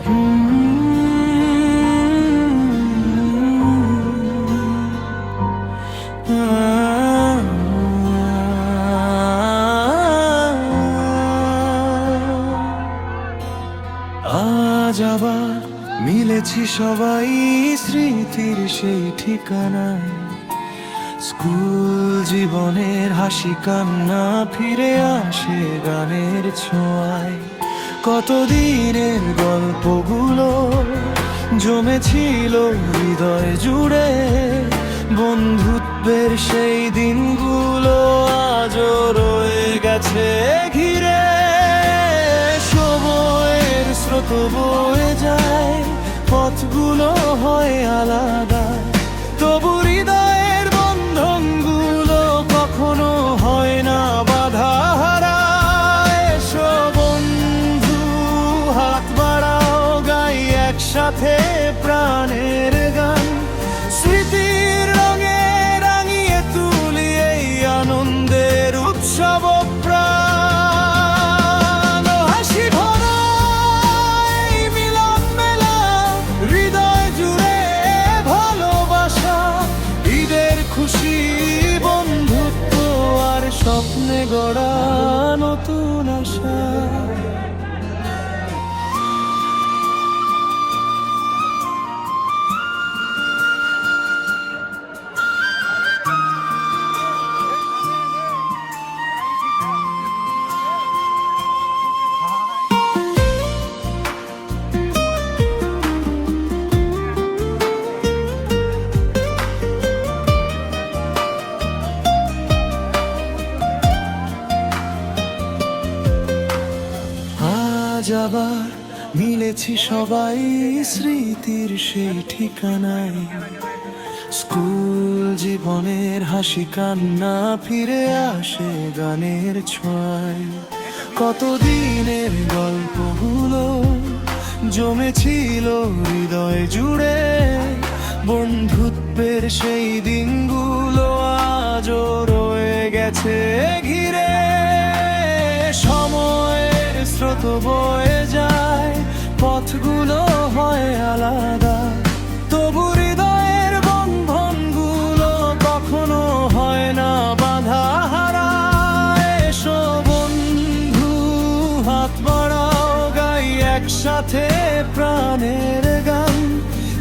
আজ আবার মিলেছি সবাই স্মৃতির সেই ঠিকানায়। স্কুল জীবনের হাসি কান্না ফিরে আসে গানের ছোঁয়ায়। কতদিনের গল্পগুলো জমেছিল হৃদয় জুড়ে, বন্ধুত্বের সেই দিনগুলো আজও রয়ে গেছে ঘিরে। সময়ের স্রোত বয়ে যায়, পথগুলো হয় আলাদা, তবু হৃদয়ের বন্ধনগুলো কখনো হয় না বাধা হারা। এসো বন্ধু, হাত বাড়াও, গাই একসাথে প্রাণের গান। স্মৃতির রঙে রাঙিয়ে তুলি এই আনন্দের উৎসব প্রাণ। হাসি ভরা এই মিলন মেলা, হৃদয় জুড়ে ভালোবাসা, ঈদের খুশি, বন্ধুত্ব আর স্বপ্নে গড়া নতুন আশা। আজ আবার মিলেছি সবাই স্মৃতির সেই ঠিকানায়। স্কুল জীবনের হাসি কান্না ফিরে আসে গানের ছোঁয়ায়। কতদিনের গল্পগুলো জমেছিল হৃদয় জুড়ে, বন্ধুত্বের সেই দিনগুলো আজও রয়ে গেছে ঘিরে। সময়ের স্রোত বয়ে যায়, পথগুলো হয় আলাদা, তবু হৃদয়ের বন্ধনগুলো কখনো হয় না বাধা হারা। এসো বন্ধু, হাত বাড়াও, গাই একসাথে প্রাণের গান।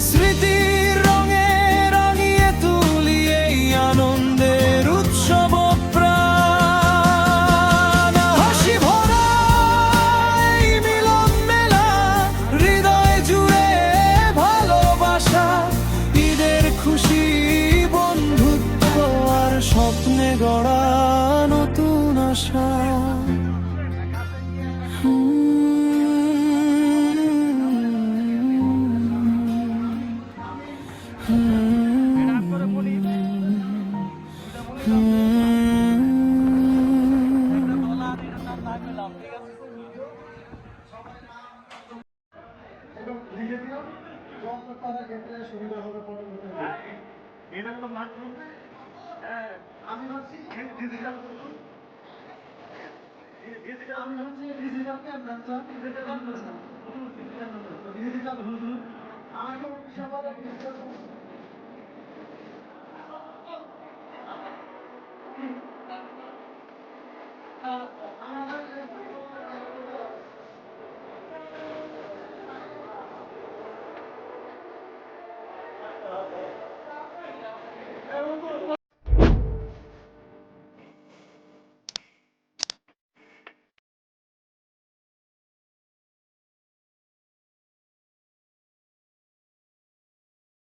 স্মৃতির রঙে রাঙিয়ে তুলি এই আনন্দের উৎসব প্রাণ। হাসি ভরা এই মিলন মেলা, হৃদয় জুড়ে ভালোবাসা, ঈদের খুশি, বন্ধুত্ব আর স্বপ্নে গড়া নতুন আশা। আমি ভাবছি ডিজিটাল ডিজিটাল ক্যামেরা ডিজিটাল হুজুর আমার